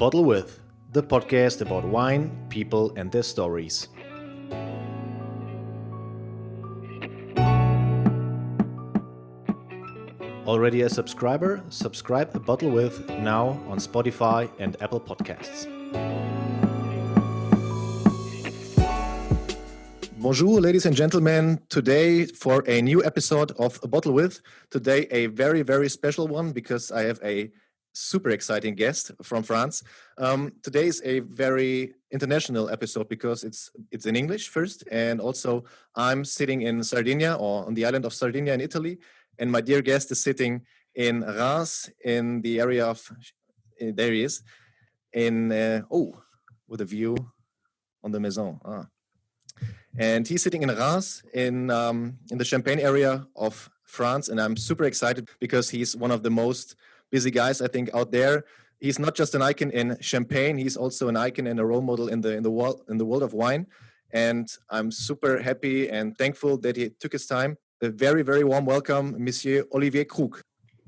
Bottle With, the podcast about wine, people, and their stories. Already a subscriber? Subscribe A Bottle With now on Spotify and Apple Podcasts. Bonjour, ladies and gentlemen. Today for a new episode of A Bottle With. Today a very, very special one because I have a super exciting guest from France. Today is a very international episode because it's in English first, and also I'm sitting in Sardinia or on the island of Sardinia in Italy, and my dear guest is sitting in Reims in the area of there he is with a view on the Maison. And he's sitting in Reims in the Champagne area of France, and I'm super excited because he's one of the most busy guys I think out there. He's not just an icon in Champagne; he's also an icon and a role model in the world of wine. And I'm super happy and thankful that he took his time. A very, very warm welcome, Monsieur Olivier Krug.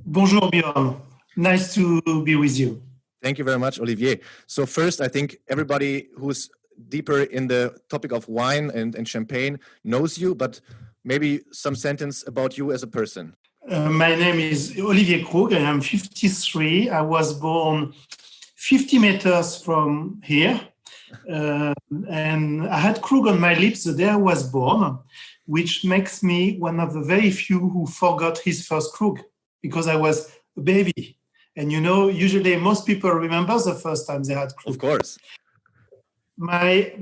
Bonjour, Björn. Nice to be with you. Thank you very much, Olivier. So first, I think everybody who's deeper in the topic of wine and champagne knows you, but maybe some sentence about you as a person. My name is Olivier Krug. I am 53. I was born 50 meters from here. And I had Krug on my lips the day I was born, which makes me one of the very few who forgot his first Krug because I was a baby. And you know, usually most people remember the first time they had Krug. Of course. My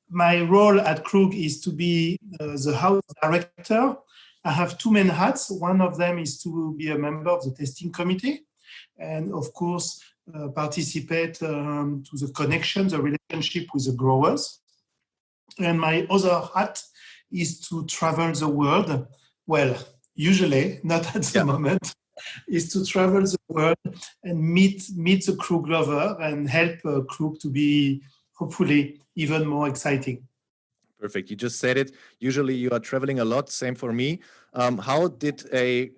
role at Krug is to be the house director. I have two main hats. One of them is to be a member of the tasting committee and, of course, participate to the connection, the relationship with the growers. And my other hat is to travel the world. Well, usually, not at the moment, is to travel the world and meet the Krug lover and help Krug to be, hopefully, even more exciting. Perfect. You just said it. Usually you are traveling a lot. Same for me. How did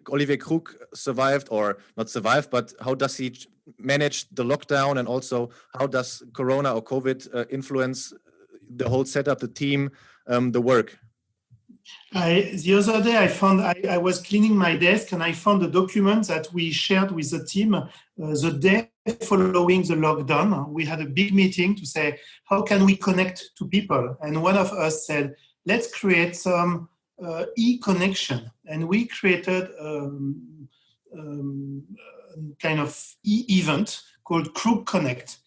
Olivier Krug survived, or not survive, but how does he manage the lockdown, and also how does Corona or COVID influence the whole setup, the team, the work? The other day I was cleaning my desk and I found a document that we shared with the team the day following the lockdown. We had a big meeting to say, how can we connect to people? And one of us said, let's create some e-connection. And we created kind of e-event called Krug Connect.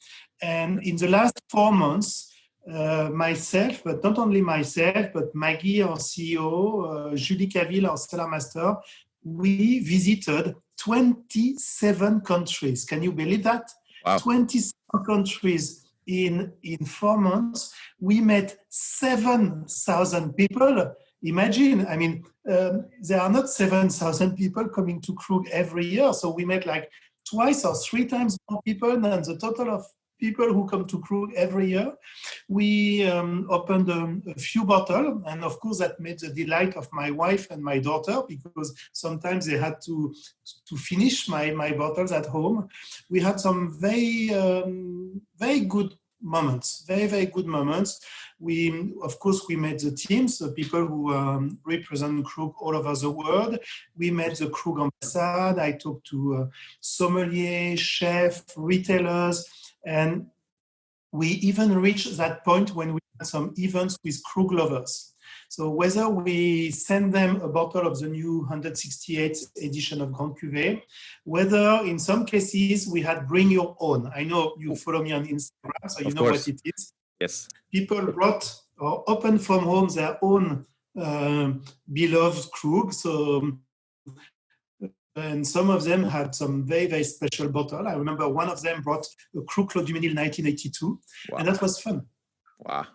And in the last 4 months, myself, but not only myself, but Maggie, our CEO, Julie Caville, our cellar master, we visited 27 countries. Can you believe that? Wow. 27 countries in 4 months. We met 7,000 people. Imagine, I mean, there are not 7,000 people coming to Krug every year. So we met like twice or 3 times more people than the total of people who come to Krug every year. We opened a few bottles, and of course that made the delight of my wife and my daughter, because sometimes they had to finish my bottles at home. We had some very good moments, very good moments. Of course, we met the teams, the people who represent Krug all over the world. We met the Krug ambassade. I talked to sommeliers, chefs, retailers, and we even reached that point when we had some events with Krug lovers. So whether we send them a bottle of the new 168th edition of Grand Cuvée, whether in some cases we had bring your own. I know you follow me on Instagram, so you know what it is. Yes. People brought or opened from home their own beloved Krug. And some of them had some very special bottle. I remember one of them brought a Krug Clos du Ménil 1982, wow. And that was fun. Wow,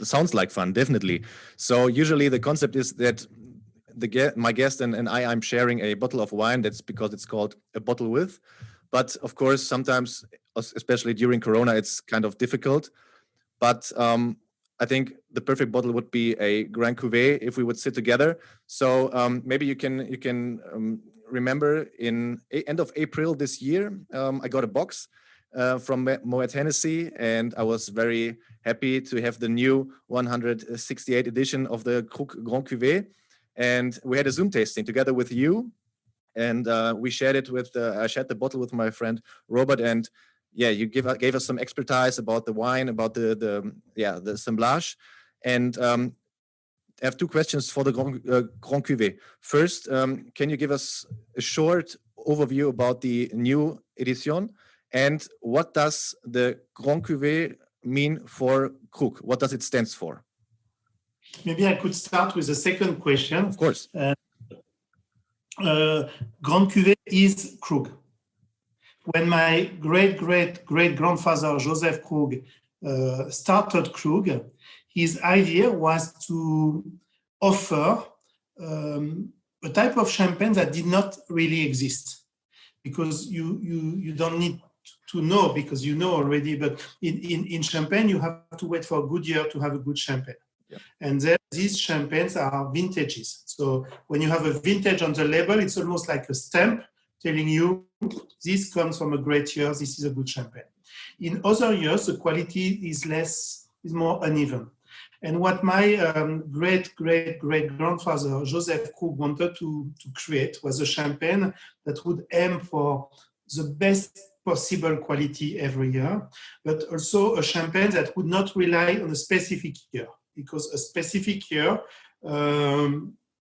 sounds like fun, definitely. So usually the concept is that my guest and I'm sharing a bottle of wine. That's because it's called A Bottle With. But of course, sometimes, especially during Corona, it's kind of difficult. But I think the perfect bottle would be a Grand Cuvée if we would sit together. So maybe you can remember in end of April this year, I got a box from Moet Hennessy, and I was very happy to have the new 168 edition of the Krug Grand Cuvée. And we had a Zoom tasting together with you, and we shared it with I shared the bottle with my friend Robert, and yeah, you gave us some expertise about the wine, about the assemblage, and I have two questions for the Grand Cuvée. First, can you give us a short overview about the new edition, and what does the Grand Cuvée mean for Krug? What does it stand for? Maybe I could start with the second question. Of course. Grand Cuvée is Krug. When my great-great-great-grandfather Joseph Krug started Krug, his idea was to offer a type of champagne that did not really exist, because you don't need to know, because you know already, but in champagne you have to wait for a good year to have a good champagne. Yeah. And then these champagnes are vintages. So when you have a vintage on the label, it's almost like a stamp telling you this comes from a great year, this is a good champagne. In other years, the quality is more uneven. And what my great-great-great-grandfather Joseph Krug wanted to create was a champagne that would aim for the best possible quality every year, but also a champagne that would not rely on a specific year, because a specific year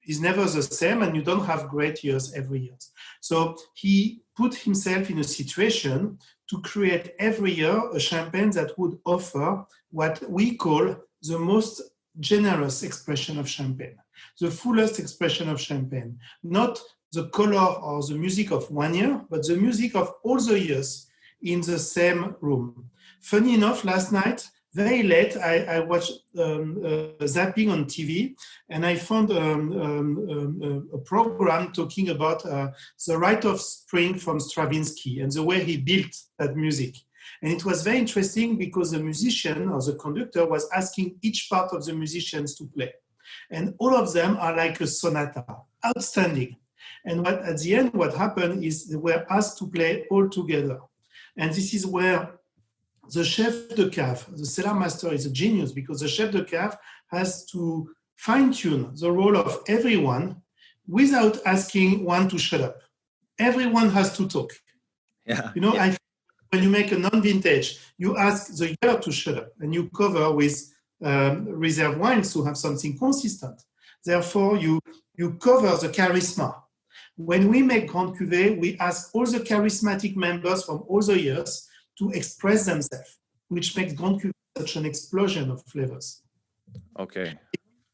is never the same, and you don't have great years every year. So he put himself in a situation to create every year a champagne that would offer what we call the most generous expression of champagne, the fullest expression of champagne, not the color or the music of one year, but the music of all the years in the same room. Funny enough, last night, very late, I watched zapping on TV, and I found a program talking about the Rite of Spring from Stravinsky and the way he built that music. And it was very interesting because the musician or the conductor was asking each part of the musicians to play. And all of them are like a sonata, outstanding. And at the end, what happened is they were asked to play all together. And this is where the chef de cave, the cellar master, is a genius, because the chef de cave has to fine-tune the role of everyone without asking one to shut up. Everyone has to talk. Yeah. You know, when you make a non-vintage, you ask the year to shut up, and you cover with reserve wines to have something consistent. Therefore, you cover the charisma. When we make Grand Cuvée, we ask all the charismatic members from all the years to express themselves, which makes Grand Cuvée such an explosion of flavors. Okay.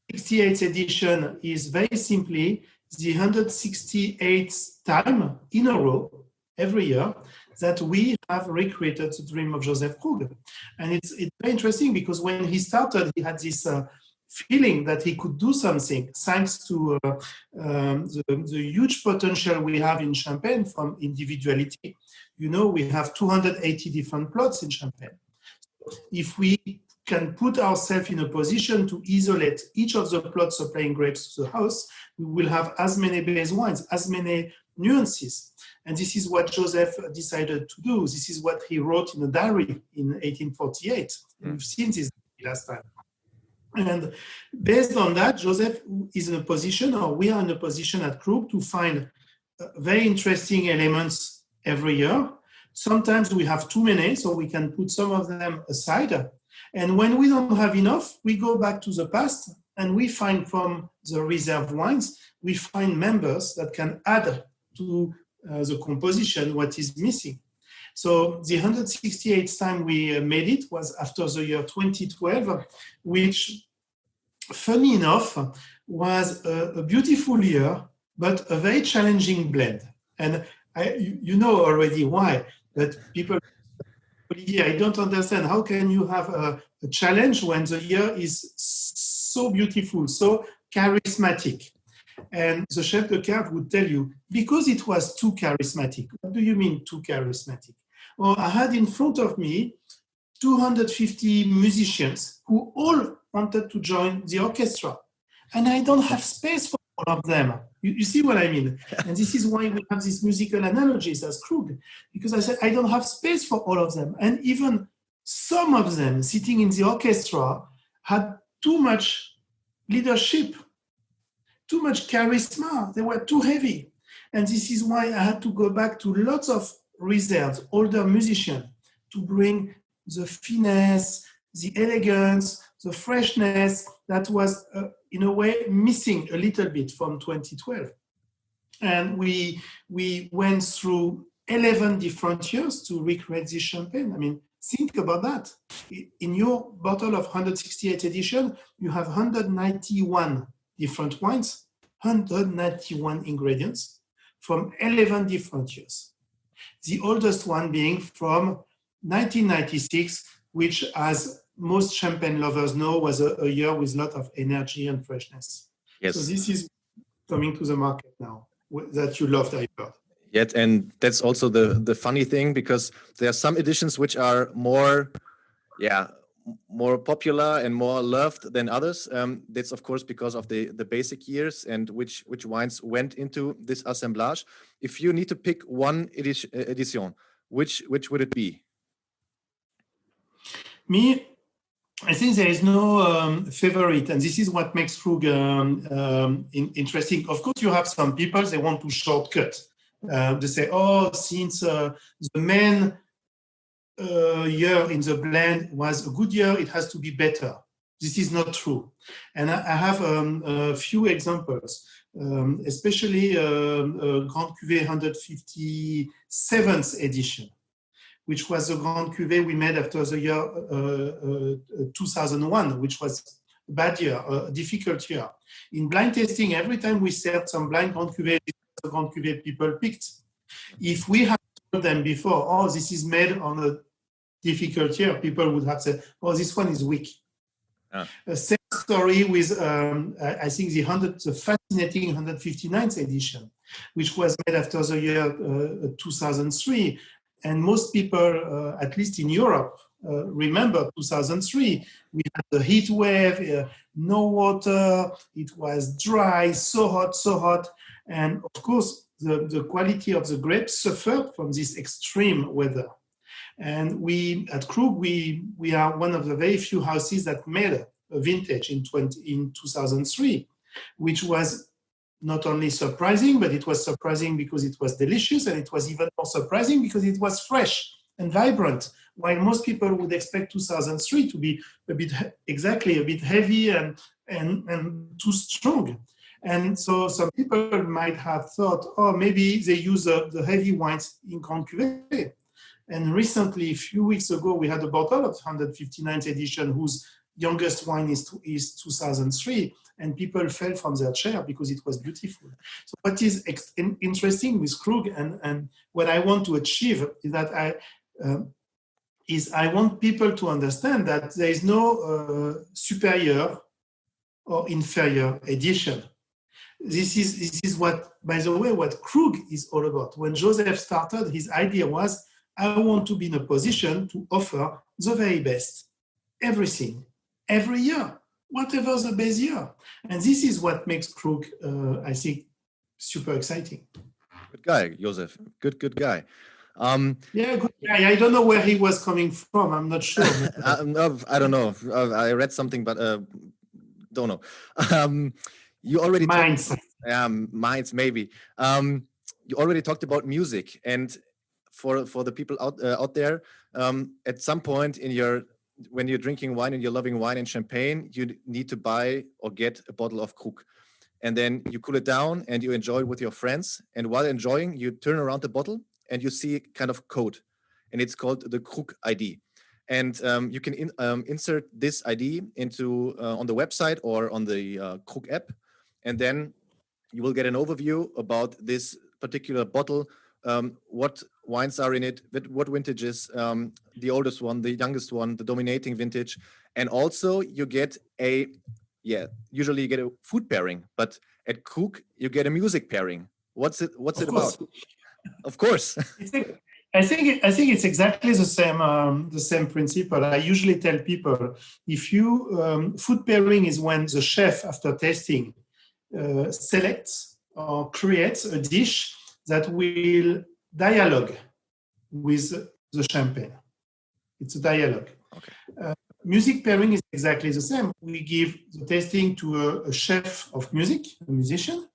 The 68th edition is very simply the 168th time in a row every year that we have recreated the dream of Joseph Krug. And it's very interesting, because when he started, he had this feeling that he could do something thanks to the huge potential we have in Champagne from individuality. You know, we have 280 different plots in Champagne. If we can put ourselves in a position to isolate each of the plots supplying grapes to the house, we will have as many base wines, as many nuances. And this is what Joseph decided to do. This is what he wrote in a diary in 1848. We've seen this last time. And based on that, Joseph is in a position, or we are in a position at Krug, to find very interesting elements every year. Sometimes we have too many, so we can put some of them aside. And when we don't have enough, we go back to the past, and we find from the reserve wines, we find members that can add to the composition what is missing. So the 168th time we made it was after the year 2012, which, funny enough, was a beautiful year, but a very challenging blend. And you know already why, but people, Olivier, I don't understand. How can you have a challenge when the year is so beautiful, so charismatic? And the chef de cave would tell you, because it was too charismatic. What do you mean too charismatic? Well, I had in front of me 250 musicians who all wanted to join the orchestra. And I don't have space for all of them. You see what I mean? And this is why we have these musical analogies as Krug, because I said, I don't have space for all of them. And even some of them sitting in the orchestra had too much leadership, too much charisma. They were too heavy. And this is why I had to go back to lots of reserves, older musicians, to bring the finesse, the elegance, the freshness that was, in a way, missing a little bit from 2012. And we went through 11 different years to recreate this champagne. I mean, think about that. In your bottle of 168 edition, you have 191 different wines, 191 ingredients from 11 different years. The oldest one being from 1996, which, as most champagne lovers know, was a year with a lot of energy and freshness. Yes. So this is coming to the market now that you loved, I heard. Yet, and that's also the funny thing, because there are some editions which are more popular and more loved than others. That's of course because of the basic years and which wines went into this assemblage. If you need to pick one edition, which would it be? Me, I think there is no favorite, and this is what makes Krug interesting. Of course, you have some people, they want to shortcut. They say, oh, since the main year in the blend was a good year, it has to be better. This is not true. And I have a few examples, especially Grand Cuvée 157th edition, which was the Grand Cuvée we made after the year 2001, which was a bad year, a difficult year. In blind tasting, every time we served some blind Grand Cuvée, the Grand Cuvée people picked. If we had told them before, oh, this is made on a difficult year, people would have said, oh, this one is weak. Same story with, I think, the fascinating 159th edition, which was made after the year 2003. And most people, at least in Europe, remember 2003. We had the heat wave, no water, it was dry, so hot. And of course, the quality of the grapes suffered from this extreme weather. And we, at Krug, we are one of the very few houses that made a vintage in 2003, which was not only surprising, but it was surprising because it was delicious, and it was even more surprising because it was fresh and vibrant, while most people would expect 2003 to be a bit heavy and too strong. And so some people might have thought, oh, maybe they use the heavy wines in Grand Cuvée. And recently, a few weeks ago, we had a bottle of 159th edition whose youngest wine is 2003, and people fell from their chair because it was beautiful. So what is interesting with Krug, and what I want to achieve is that I want people to understand that there is no superior or inferior edition. This is what, by the way, what Krug is all about. When Joseph started, his idea was, I want to be in a position to offer the very best, everything, every year, whatever the best year. And this is what makes Krug, I think, super exciting. Good guy, Joseph. Good guy. Yeah, good guy. I don't know where he was coming from. I'm not sure. No, I don't know. I read something, but don't know. You already Minds. Minds, maybe. You already talked about music, and for the people out there, at some point when you're drinking wine and you're loving wine and champagne, you need to buy or get a bottle of Krug, and then you cool it down and you enjoy it with your friends. And while enjoying, you turn around the bottle and you see kind of code, and it's called the Krug ID. And you can insert this ID into on the website or on the Krug app, and then you will get an overview about this particular bottle, what wines are in it, what vintages, the oldest one, the youngest one, the dominating vintage. And also you get usually you get a food pairing, but at Krug you get a music pairing. What's it about? Of course. I think it's exactly the same principle. I usually tell people, if you food pairing is when the chef, after tasting, selects or creates a dish that will dialogue with the champagne. It's a dialogue. Okay. Music pairing is exactly the same. We give the tasting to a chef of music, a musician.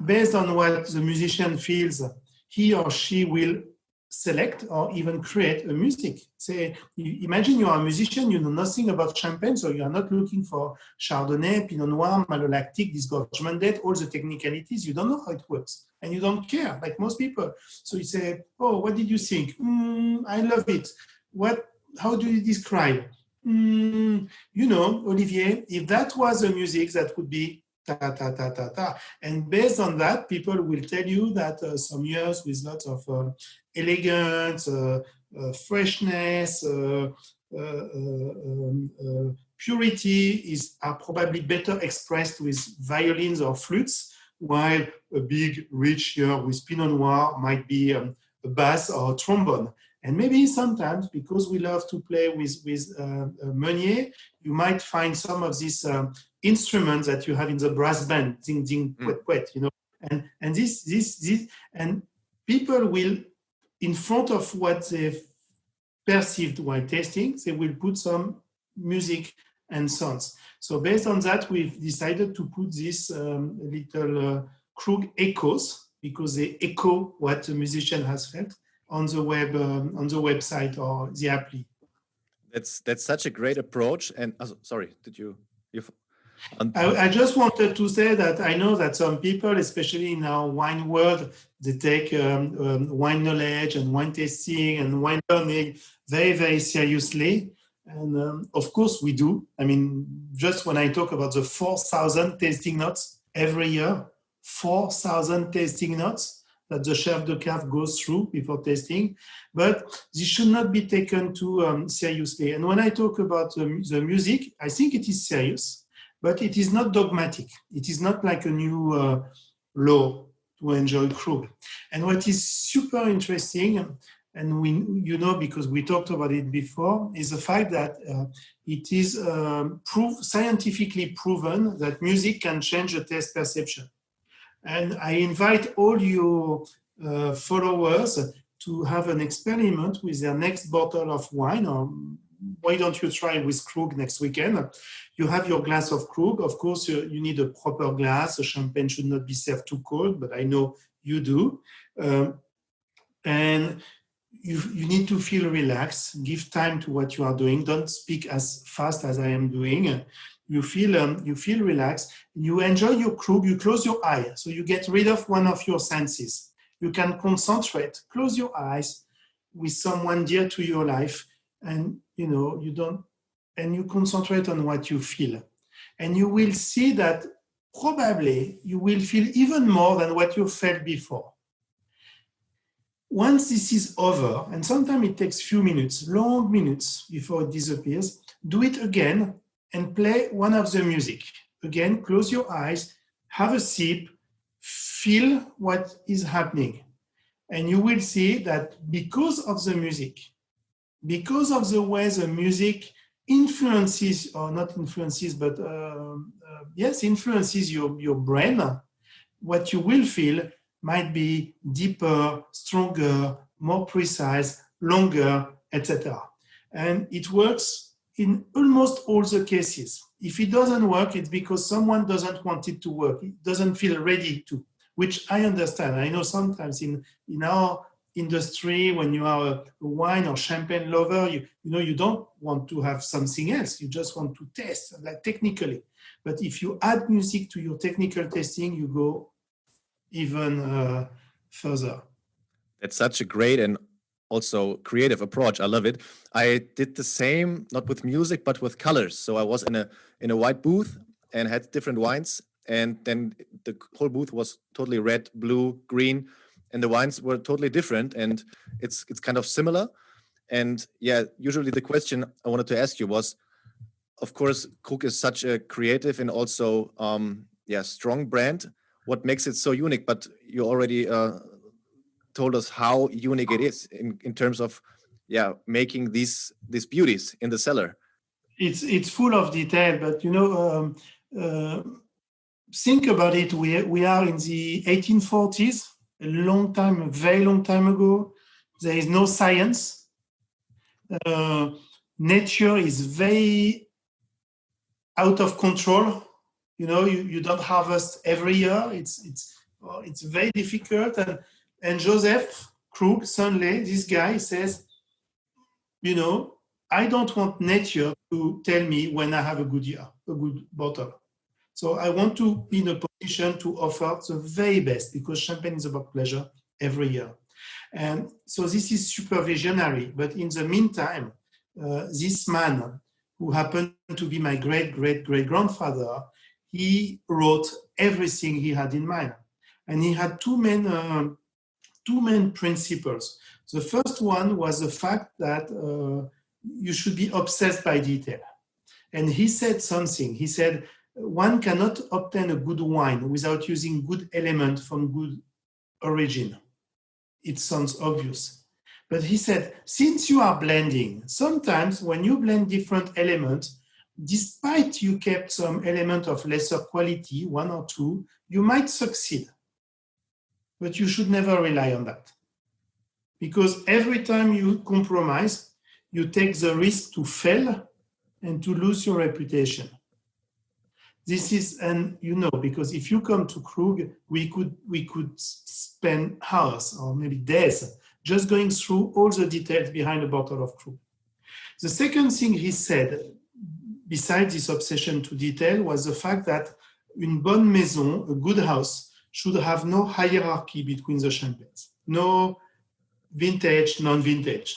Based on what the musician feels, he or she will select or even create a music. Say, imagine you are a musician, you know nothing about champagne, so you are not looking for Chardonnay, Pinot Noir, malolactic, disgorgement date, all the technicalities. You don't know how it works, and you don't care, like most people. So you say, "Oh, what did you think? I love it. What? How do you describe? Olivier, if that was a music, that would be ta ta ta ta ta." And based on that, people will tell you that some years with lots of elegance, freshness, purity are probably better expressed with violins or flutes, while a big, rich year with Pinot Noir might be a bass or a trombone. And maybe sometimes, because we love to play with Meunier, you might find some of these instruments that you have in the brass band, ding, ding, quet, quet, And this, and people will, in front of what they've perceived while tasting, they will put some music and sounds. So based on that, we've decided to put this little Krug echoes, because they echo what the musician has felt, on the website or the appli. That's such a great approach. And sorry, did you? I just wanted to say that I know that some people, especially in our wine world, they take wine knowledge and wine tasting and wine learning very, very seriously. And of course we do. I mean, just when I talk about the 4,000 tasting notes every year, 4,000 tasting notes that the chef de cave goes through before tasting, but this should not be taken too seriously. And when I talk about the music, I think it is serious, but it is not dogmatic. It is not like a new law to enjoy Krug. And what is super interesting, and because we talked about it before, is the fact that it is scientifically proven that music can change the taste perception. And I invite all your followers to have an experiment with their next bottle of wine, or why don't you try with Krug next weekend? You have your glass of Krug. Of course, you need a proper glass. The champagne should not be served too cold, but I know you do. And you need to feel relaxed. Give time to what you are doing. Don't speak as fast as I am doing. You feel relaxed. You enjoy your Krug. You close your eye, so you get rid of one of your senses. You can concentrate. Close your eyes with someone dear to your life, and you concentrate on what you feel, and you will see that probably you will feel even more than what you felt before. Once this is over, and sometimes it takes few minutes, long minutes before it disappears, do it again and play one of the music. Again, close your eyes, have a sip, feel what is happening. And you will see that because of the music, because of the way the music influences, or not influences, but influences your brain, what you will feel might be deeper, stronger, more precise, longer, etc. And it works in almost all the cases. If it doesn't work, it's because someone doesn't want it to work. It doesn't feel ready to, which I understand. I know sometimes in our industry, when you are a wine or champagne lover, you don't want to have something else. You just want to taste, like technically. But if you add music to your technical tasting, you go even further. That's such a great and also creative approach. I love it. I did the same, not with music, but with colors. So I was in a white booth and had different wines, and then the whole booth was totally red, blue, green, and the wines were totally different. And it's kind of similar. And yeah, usually the question I wanted to ask you was, of course, Krug is such a creative and also strong brand. What makes it so unique? But you already told us how unique it is in terms of making these beauties in the cellar. It's full of detail, but think about it. We are in the 1840s, a long time, a very long time ago. There is no science. Nature is very out of control. You know, you don't harvest every year. It's very difficult. And Joseph Krug, suddenly, this guy says, you know, I don't want nature to tell me when I have a good year, a good bottle. So I want to be in a position to offer the very best, because champagne is about pleasure every year. And so this is super visionary. But in the meantime, this man, who happened to be my great-great-great-grandfather, he wrote everything he had in mind. And he had two main principles. The first one was the fact that you should be obsessed by detail. And he said something. He said, one cannot obtain a good wine without using good elements from good origin. It sounds obvious. But he said, since you are blending, sometimes when you blend different elements, despite you kept some element of lesser quality, one or two, you might succeed. But you should never rely on that. Because every time you compromise, you take the risk to fail and to lose your reputation. This is, and you know, because if you come to Krug, we could spend hours or maybe days just going through all the details behind a bottle of Krug. The second thing he said, besides this obsession to detail, was the fact that une bonne maison, a good house, should have no hierarchy between the champagnes, no vintage, non-vintage.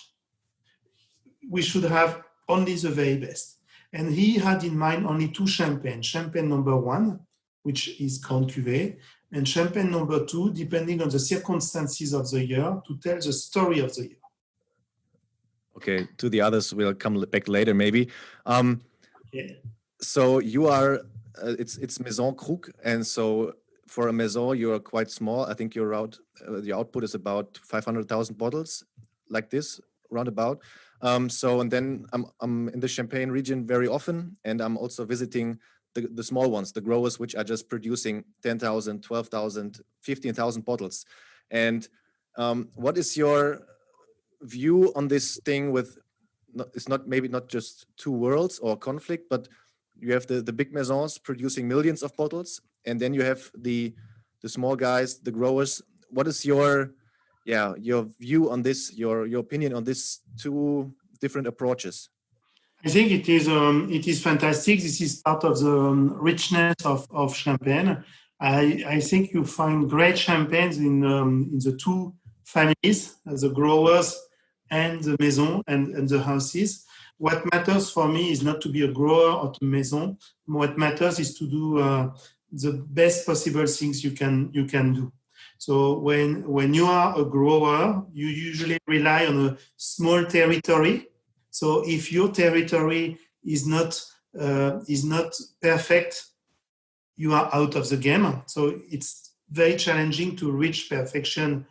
We should have only the very best. And he had in mind only two champagnes, champagne number one, which is Grand Cuvée, and champagne number two, depending on the circumstances of the year, to tell the story of the year. Okay, to the others, we'll come back later, maybe. Okay. So you are, it's Maison Krug, and so for a maison, you are quite small. I think your output is about 500,000 bottles, like this, roundabout. So, and then I'm in the Champagne region very often, and I'm also visiting the small ones, the growers, which are just producing 10,000, 12,000, 15,000 bottles. And what is your view on this thing with, it's not maybe not just two worlds or conflict, but you have the big maisons producing millions of bottles, and then you have the small guys, the growers. What is your view on this, your opinion on these two different approaches? I think it is fantastic. This is part of the richness of champagne. I think you find great champagnes in the two families, the growers and the maison and the houses. What matters for me is not to be a grower or to maison. What matters is to do the best possible things you can do. So when you are a grower, you usually rely on a small territory. So if your territory is not perfect, you are out of the game. So it's very challenging to reach perfection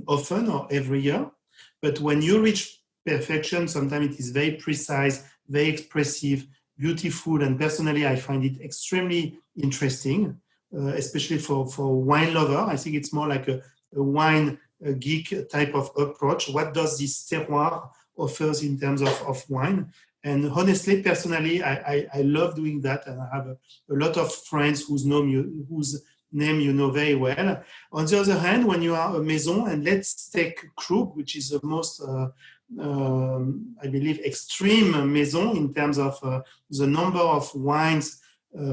often or every year. But when you reach perfection, sometimes it is very precise, very expressive, beautiful, and personally I find it extremely interesting. Especially for wine lover. I think it's more like a wine geek type of approach. What does this terroir offers in terms of wine? And honestly, personally, I love doing that, and I have a lot of friends whose name you know very well. On the other hand, when you are a maison, and let's take Krug, which is the most, I believe, extreme maison in terms of the number of wines,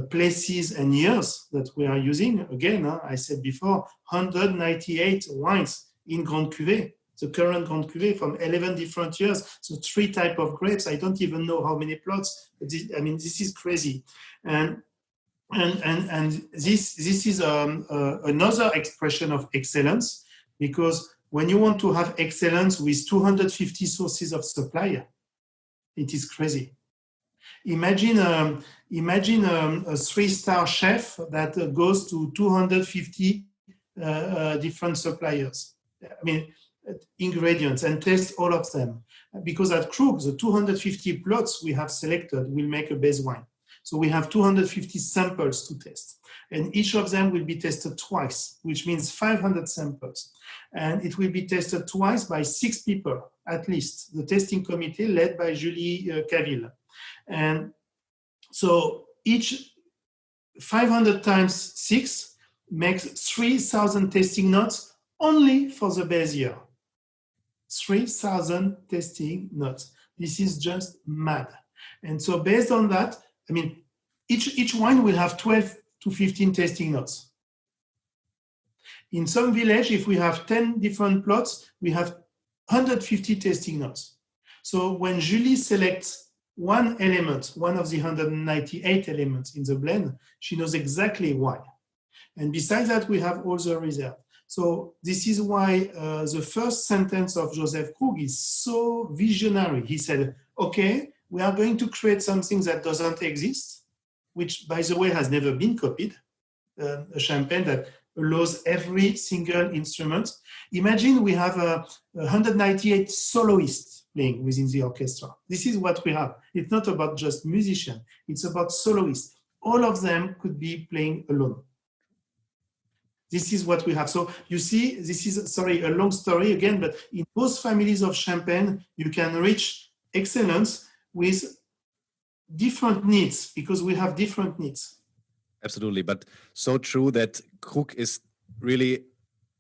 places and years that we are using. Again, I said before, 198 wines in Grand Cuvée, the current Grand Cuvée from 11 different years. So 3 types of grapes. I don't even know how many plots. This is crazy. And this is another expression of excellence, because when you want to have excellence with 250 sources of supply, it is crazy. Imagine a 3-star chef that goes to 250 different suppliers. Ingredients, and test all of them. Because at Krug, the 250 plots we have selected will make a base wine. So we have 250 samples to test. And each of them will be tested twice, which means 500 samples. And it will be tested twice by 6 people, at least, the testing committee led by Julie Caville. And so each 500 times 6 makes 3,000 testing notes only for the base year. 3,000 testing notes. This is just mad. And so based on that, I mean, each wine will have 12 to 15 testing notes. In some village, if we have 10 different plots, we have 150 testing notes. So when Julie selects one element, one of the 198 elements in the blend, she knows exactly why. And besides that, we have all the reserve. So this is why the first sentence of Joseph Krug is so visionary. He said, okay, we are going to create something that doesn't exist, which, by the way, has never been copied, a champagne that allows every single instrument. Imagine we have 198 soloists playing within the orchestra. This is what we have. It's not about just musicians. It's about soloists. All of them could be playing alone. This is what we have. So you see, this is, sorry, a long story again, but in both families of champagne, you can reach excellence with different needs, because we have different needs. Absolutely, but so true that Krug is really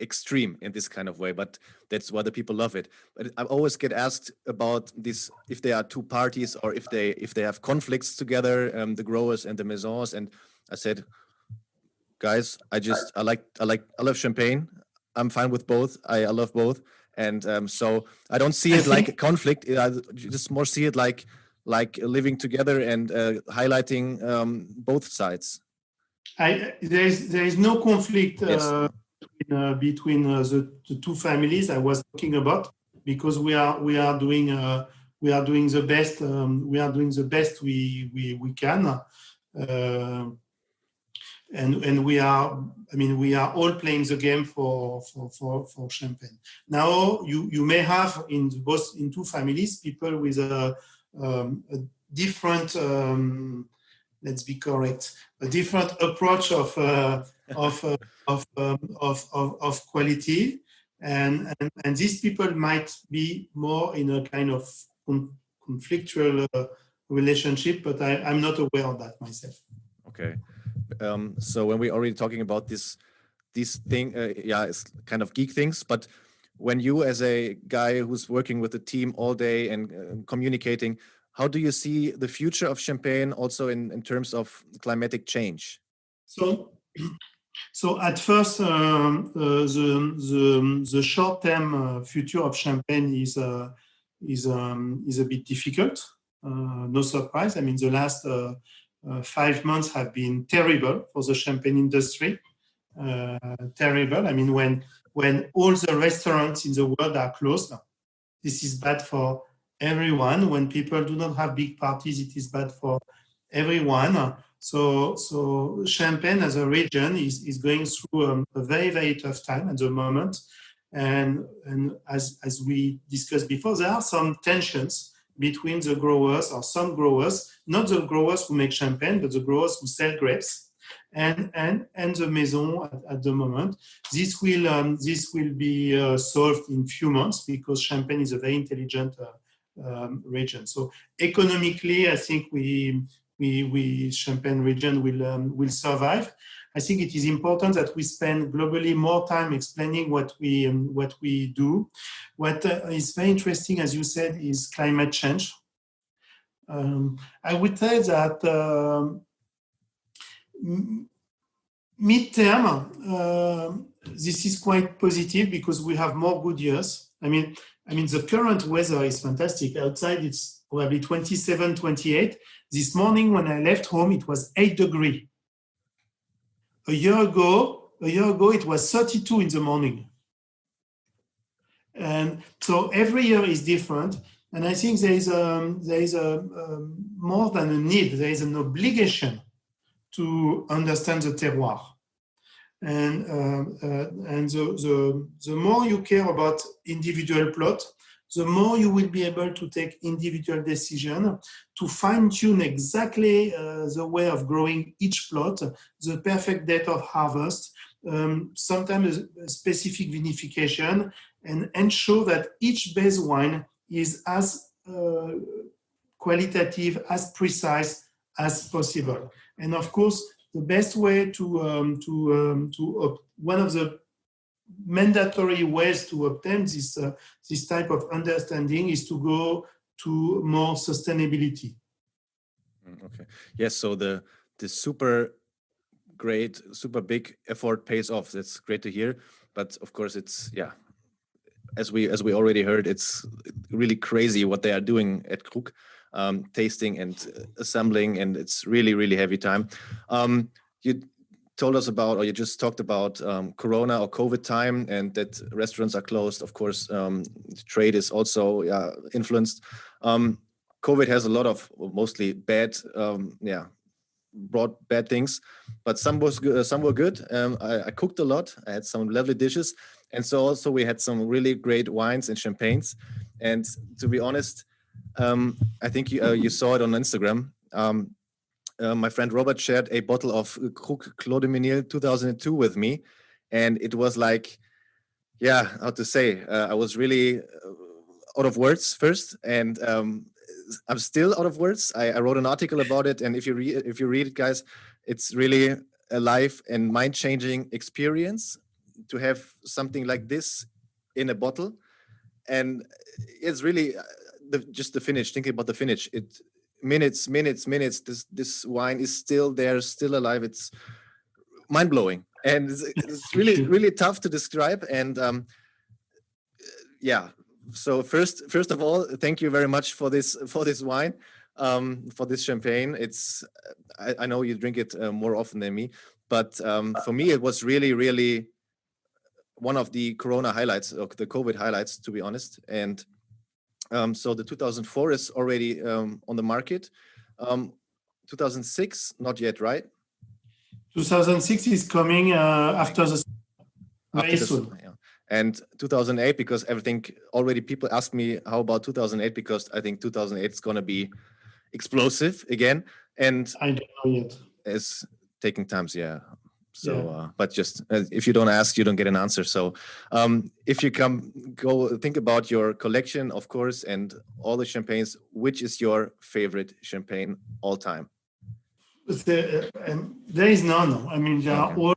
extreme in this kind of way, but that's why the people love it. But I always get asked about this, if there are two parties or if they have conflicts together, the growers and the maisons. And I said, guys, I love champagne. I'm fine with both. I love both, and so I don't see it like a conflict. I just more see it like living together and highlighting both sides. There is no conflict Yes. between the two families I was talking about, because we are doing the best. We are doing the best we can. And we are all playing the game for champagne. Now you may have in two families people with a different, let's be correct, a different approach of quality, and these people might be more in a kind of conflictual relationship, but I'm not aware of that myself. Okay. So when we're already talking about this thing, it's kind of geek things, but when you, as a guy who's working with the team all day and communicating, how do you see the future of champagne also in terms of climatic change? So at first, the short-term future of champagne is a bit difficult. No surprise. I mean, the last 5 months have been terrible for the champagne industry. Terrible. I mean, when all the restaurants in the world are closed, this is bad for everyone. When people do not have big parties, it is bad for everyone. So Champagne as a region is going through a very, very tough time at the moment. And as we discussed before, there are some tensions between the growers, or some growers, not the growers who make champagne, but the growers who sell grapes, and the maison at the moment. This will be solved in few months, because Champagne is a very intelligent region. So economically, I think we Champagne region will survive. I think it is important that we spend globally more time explaining what we do. What is very interesting, as you said, is climate change. I would say that mid-term, this is quite positive, because we have more good years. I mean, the current weather is fantastic. Outside, it's probably 27, 28. This morning, when I left home, it was 8 degrees. A year ago, it was 32 in the morning. And so every year is different. And I think there is more than a need, there is an obligation to understand the terroir. And the more you care about individual plot, the more you will be able to take individual decision to fine-tune exactly the way of growing each plot, the perfect date of harvest, sometimes a specific vinification, and ensure that each base wine is as qualitative, as precise as possible. And of course, the best way one of the mandatory ways to obtain this type of understanding is to go to more sustainability. Okay. Yes. So the super great, super big effort pays off. That's great to hear. But of course, it's as we already heard, it's really crazy what they are doing at Krug, tasting and assembling, and it's really, really heavy time. You told us about, or you just talked about Corona or COVID time, and that restaurants are closed. Of course, trade is also influenced. COVID has a lot of mostly bad, brought bad things, but some were good. I cooked a lot. I had some lovely dishes, and so also we had some really great wines and champagnes. And to be honest, I think you saw it on Instagram. My friend Robert shared a bottle of Krug Clos de Menil 2002 with me, and it was like, how to say? I was really out of words first, and I'm still out of words. I wrote an article about it, and if you read it, guys, it's really a life and mind-changing experience to have something like this in a bottle, and it's really just the finish. Thinking about the finish, it minutes. This wine is still there, still alive. It's mind-blowing, and it's really really tough to describe. And so first of all, thank you very much for this wine, for this champagne. It's I know you drink it more often than me, but for me it was really really one of the Corona highlights, or the COVID highlights, to be honest. And so the 2004 is already on the market. 2006 not yet, right? 2006 is coming after the very soon. And 2008, because everything already, people ask me how about 2008, because I think 2008 is going to be explosive again. And I don't know yet. It's taking times, So, but just if you don't ask, you don't get an answer. So, if you go think about your collection, of course, and all the champagnes, which is your favorite champagne all time? There is none. I mean, they are all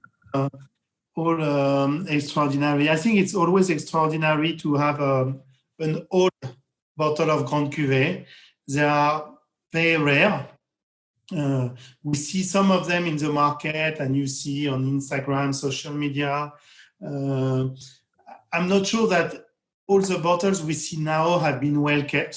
extraordinary. I think it's always extraordinary to have an old bottle of Grand Cuvée. They are very rare. We see some of them in the market, and you see on Instagram, social media. I'm not sure that all the bottles we see now have been well kept.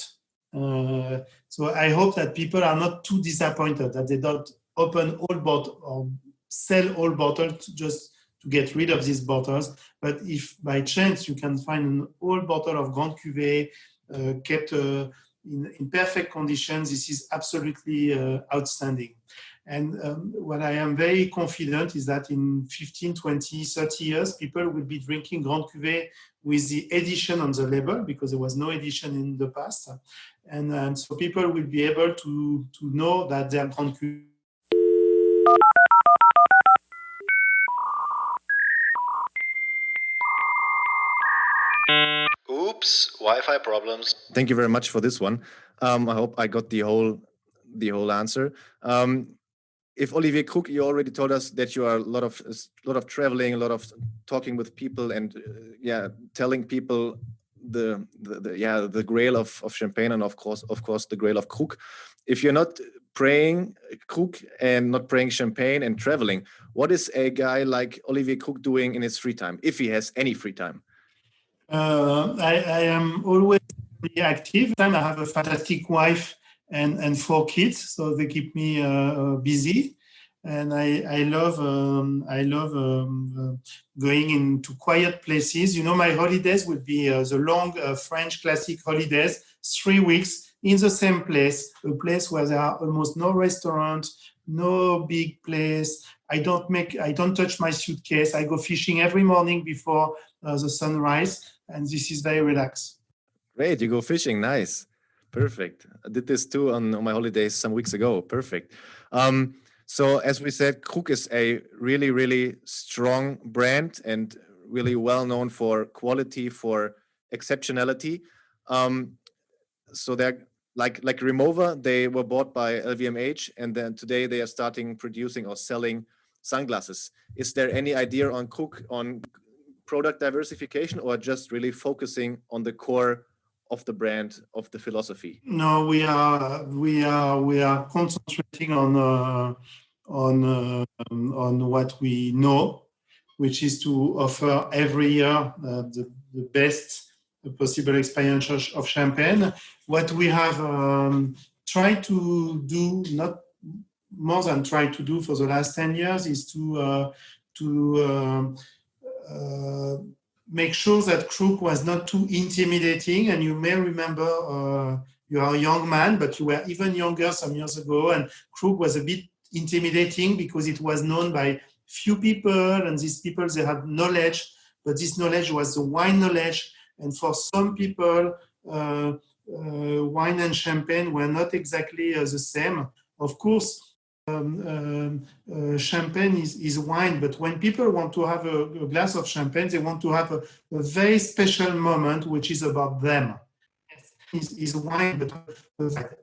So I hope that people are not too disappointed that they don't open all bottles or sell all bottles just to get rid of these bottles. But if by chance you can find an old bottle of Grand Cuvée kept in perfect conditions, this is absolutely outstanding. And what I am very confident is that in 15, 20, 30 years, people will be drinking Grand Cuvée with the edition on the label, because there was no edition in the past. And so people will be able to know that they are Grand Cuvée. Oops, Wi-Fi problems. Thank you very much for this one. I hope I got the whole answer. If Olivier Krug, you already told us that you are a lot of traveling, a lot of talking with people, and telling people the grail of champagne, and of course the grail of Krug. If you're not praying Krug and not praying champagne and traveling, what is a guy like Olivier Krug doing in his free time, if he has any free time? I am always really active. I have a fantastic wife and 4 kids, so they keep me busy. And I love going into quiet places. You know, my holidays would be the long French classic holidays, 3 weeks in the same place, a place where there are almost no restaurant, no big place. I don't touch my suitcase. I go fishing every morning before the sunrise, and this is very relaxed. Great, you go fishing. Nice. Perfect. I did this too on my holidays some weeks ago. Perfect. So as we said, Krug is a really, really strong brand and really well known for quality, for exceptionality. So they're like Remova, they were bought by LVMH, and then today they are starting producing or selling sunglasses. Is there any idea on Krug on product diversification, or just really focusing on the core of the brand, of the philosophy? No, we are concentrating on what we know, which is to offer every year the best possible experience of champagne. What we have tried to do, not more than tried to do for the last 10 years, is to make sure that Krug was not too intimidating. And you may remember, you are a young man, but you were even younger some years ago, and Krug was a bit intimidating because it was known by few people, and these people, they had knowledge, but this knowledge was the wine knowledge. And for some people, wine and champagne were not exactly the same. Of course, champagne is wine, but when people want to have a glass of champagne, they want to have a very special moment, which is about them. Is wine, but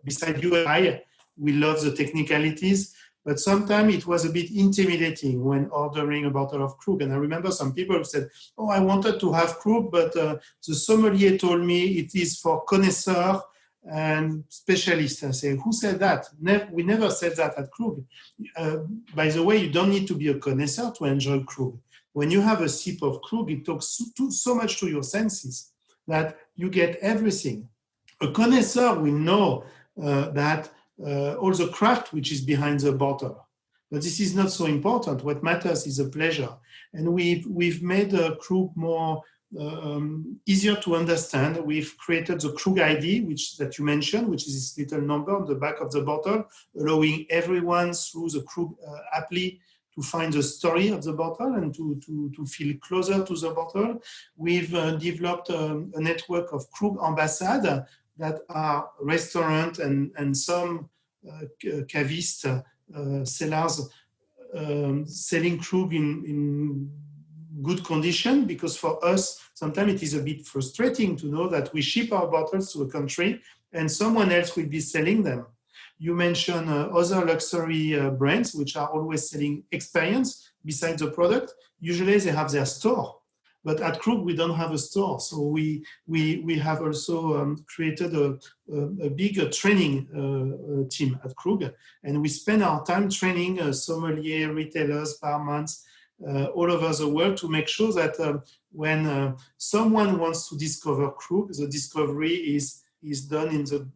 beside you and I, we love the technicalities, but sometimes it was a bit intimidating when ordering a bottle of Krug. And I remember some people said, oh, I wanted to have Krug, but the sommelier told me it is for connoisseurs and specialists. I say, who said that? We never said that at Krug. By the way, you don't need to be a connoisseur to enjoy Krug. When you have a sip of Krug, it talks so much to your senses that you get everything. A connoisseur will know that all the craft which is behind the bottle. But this is not so important. What matters is the pleasure. And we've made Krug more easier to understand. We've created the Krug ID, that you mentioned, which is this little number on the back of the bottle, allowing everyone through the Krug appli to find the story of the bottle and to feel closer to the bottle. We've developed a network of Krug ambassades that are restaurants and some cavist sellers selling Krug in good condition, because for us, sometimes it is a bit frustrating to know that we ship our bottles to a country and someone else will be selling them. You mentioned other luxury brands which are always selling experience besides the product. Usually they have their store. But at Krug, we don't have a store. So we have also created a big training team at Krug. And we spend our time training sommelier, retailers, barmans, all over the world to make sure that when someone wants to discover Krug, the discovery is done in the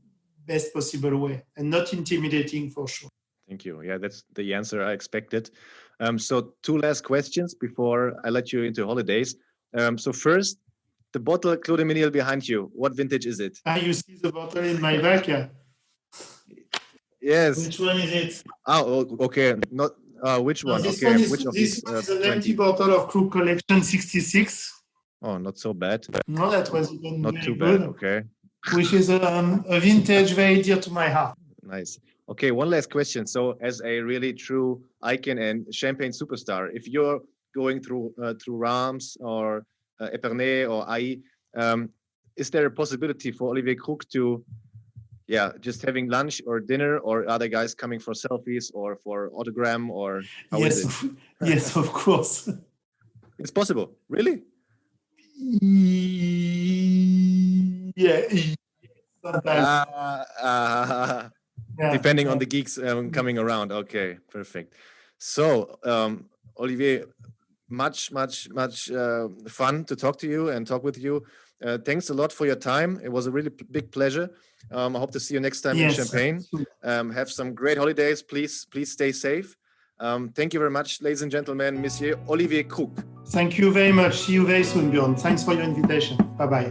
best possible way and not intimidating, for sure. Thank you. Yeah, that's the answer I expected. So 2 last questions before I let you into holidays. So first, the bottle Clos de Menil behind you, what vintage is it? You see the bottle in my back? Yeah. Yes. Which one is it? Oh, okay. Not which one? This okay. one is, which of this these? one is an empty bottle of Krug Collection 66. Oh, not so bad. No, that was even not very too good. bad. Okay. Which is a vintage very dear to my heart. Nice. Okay, one last question. So, as a really true icon and champagne superstar, if you're going through Reims or Epernay or Aï, is there a possibility for Olivier Krug to, just having lunch or dinner, or other guys coming for selfies or for autogram, or how is it? Yes, of course. It's possible, really? Yeah. Depending on the geeks coming around. Okay, perfect. So, Olivier, much fun to talk to you and talk with you. Thanks a lot for your time. It was a really big pleasure. I hope to see you next time in Champagne. Have some great holidays. Please stay safe. Thank you very much, ladies and gentlemen, Monsieur Olivier Krug. Thank you very much. See you very soon, Björn. Thanks for your invitation. Bye-bye.